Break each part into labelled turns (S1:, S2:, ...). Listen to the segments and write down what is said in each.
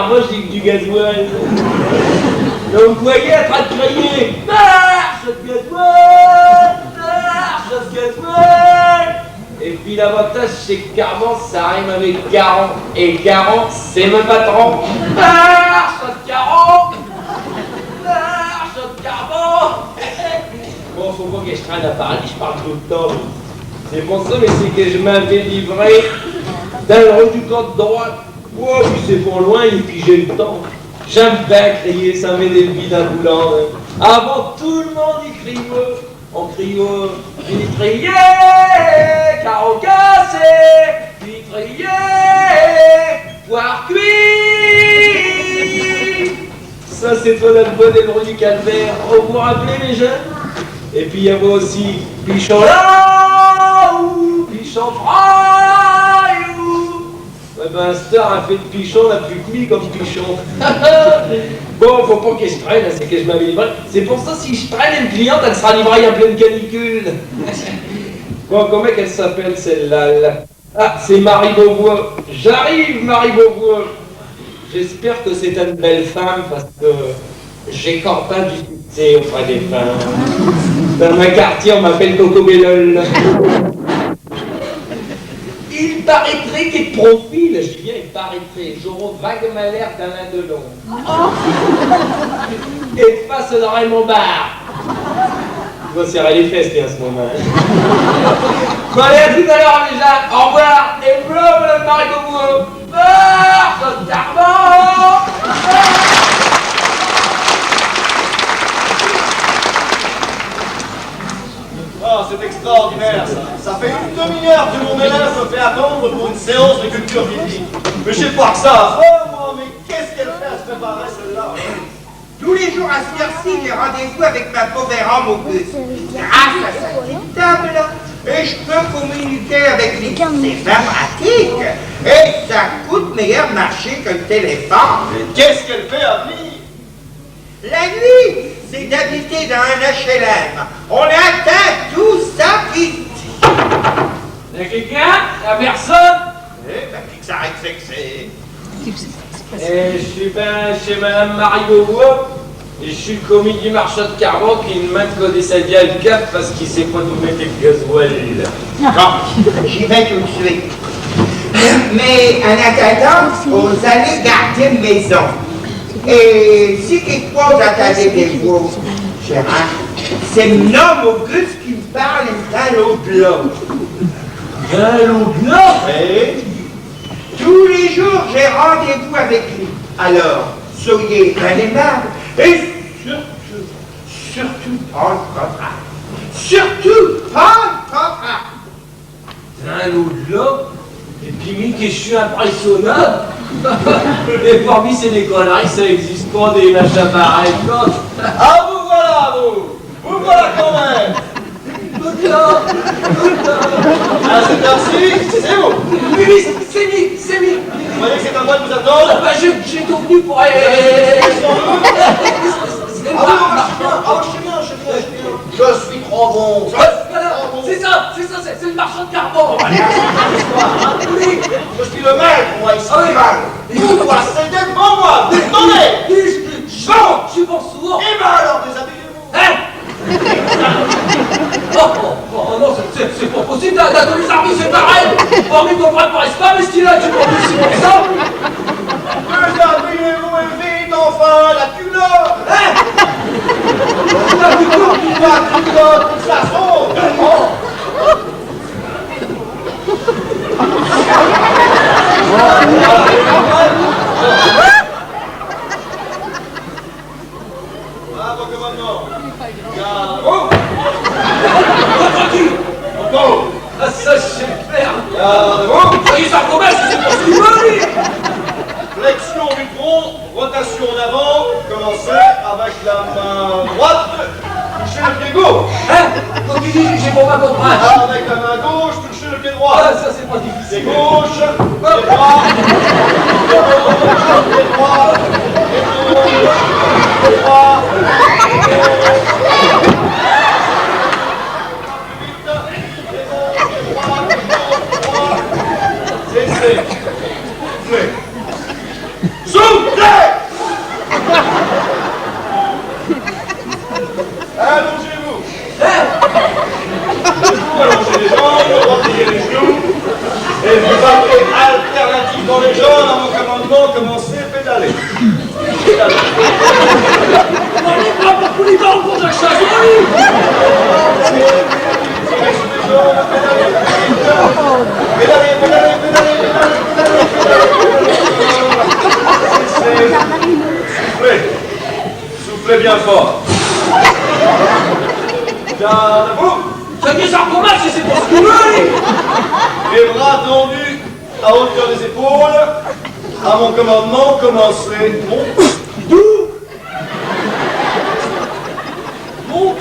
S1: Carbo, j'ai que du gasoil. Donc vous voyez en train de crier marche de gasoil, marche de gasoil. Et puis l'avantage c'est que Carban ça rime avec Caron. Et Caron c'est mon patron. Marche de Caron, marche de Carban. Bon, faut pas que je traîne à Paris, je parle tout le temps. C'est pour ça, mais c'est que je m'avais livré dans le rue du côte droite. Oh, puis c'est pas loin, et puis j'ai le temps. J'aime bien crier, ça met des billes d'un boulant. Avant tout le monde y crie, on crie, vitrier, carreau cassé, vitrier, poire cuit. Ça c'est toi la bonne et le rue du calvaire. Oh, vous vous rappelez les jeunes? Et puis il y avait aussi Pichon là, ou Pichon fraille, ou... Ouais ben Star a fait de Pichon, la plus cuit comme Pichon. Bon, faut pas que je traîne, c'est que je m'avais livré. C'est pour ça, si je traîne une cliente, elle sera livrée en pleine canicule. Bon, comment qu'elle s'appelle celle-là? Ah, c'est Marie Beauvois. J'arrive, Marie Beauvois. J'espère que c'est une belle femme, parce que j'ai pas du succès auprès des femmes. Dans ma quartier, on m'appelle Coco Bellol. Il paraîtrait qu'il de profil, je dis bien il paraîtrait, j'aurai vaguement l'air d'Alain Delon. Et face de Raymond Barre. Je dois serrer les fesses, en ce moment. Bon, allez, à tout à l'heure, les gens. Au revoir. Et bleu, madame Marie Beauvois. Marche de Carban.
S2: Oh, c'est extraordinaire, ça. Ça fait une demi-heure que mon élève me fait attendre pour une séance de culture physique. Mais je sais pas que ça. Oh, moi, mais qu'est-ce qu'elle fait à se préparer, celle-là?
S3: Tous les jours à cette heure-ci, j'ai rendez-vous avec ma pauvre âme au bus. Grâce à sa petite table, et je peux communiquer avec les c'est pratique. Et ça coûte meilleur marché que le téléphone.
S2: Mais qu'est-ce qu'elle fait à venir?
S3: La nuit, c'est d'habiter dans un HLM. On atteint tout ça vite.
S1: Y'a quelqu'un? Y'a personne?
S3: Eh ben, qui que ça arrête, c'est que c'est...
S1: Je suis ben chez madame Marie Beauvois. Et je suis le commis du marchand de Carban qui ne m'a connaît sa vie à le cap parce qu'il sait pas nous mettre le gasoil.
S3: Bon, j'y vais tout de suite. Mais en attendant, vous allez garder une maison. Et si quelque chose attendez des vous, Gérard, c'est mon homme Auguste qui me parle dans l'au-delà.
S1: Dans l'au-delà?
S3: Oui. Tous les jours, j'ai rendez-vous avec lui. Alors, soyez bien aimable. Et surtout, pas le contrat. Surtout, pas le contrat.
S1: Dans l'au-delà? Et puis, que je suis impressionnable. Et parmi c'est des conneries, ça n'existe pas des machins pareils.
S2: Ah, vous voilà, vous! Vous voilà quand même! À cette heure-ci, c'est vous!
S1: Oui, c'est mis.
S2: Vous voyez que c'est à moi de vous attendre?
S1: Bah, j'ai tout venu pour aller...
S2: Ah oui, je sais bien. Je suis trop bon.
S1: C'est ça, c'est le marchand de Carban.
S2: Je suis le maître, moi, ici. Vous doit céder devant moi. Attendez.
S1: Je suis bon sourd.
S2: Et ben alors, déshabillez-vous.
S1: Hein? Oh non, c'est pas possible, dans tous les armées c'est pareil. Hormis qu'on prépare pas, mais ce qu'il a, tu m'en dis pour ça.
S2: Déshabillez-vous et vite, enfin, la culotte.
S1: Hein?
S2: La culotte, ça fonde. Ah, donc maintenant. Oh!
S1: Tranquille.
S2: Encore.
S1: Ah, ça, je sais faire.
S2: Gardez-vous.
S1: Ça recommence, c'est pour ce qu'il veut.
S2: Flexion du tronc, rotation en avant. Commencez avec la main droite. Touchez le pied gauche.
S1: Hein? Quand tu dis, j'ai pas compris.
S2: Avec la main gauche, touchez le pied droit.
S1: Ah, ça, c'est pas difficile.
S2: Pied gauche, pied droit. Pied droit. Pied droit. Cessez. Souffle. Attention les gens, à mon commandement, commencez, pédaler. Pédaler.
S1: On est pas pour les dents pour la chasse, on est.
S2: Pédalez, pédalez, pédalez, Soufflez. Soufflez bien fort. Garde à vous.
S1: Ça qui s'en commence, c'est pour ce que veut.
S2: Les bras tendus à hauteur des épaules. À mon commandement, commencez. Monte.
S1: D'où? Monte.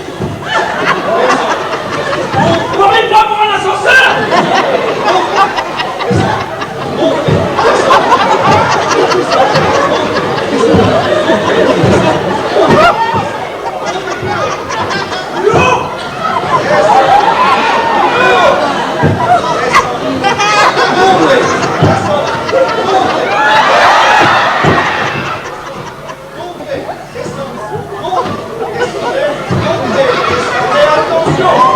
S1: On n'arrive pas pour un ascenseur.
S2: Attention!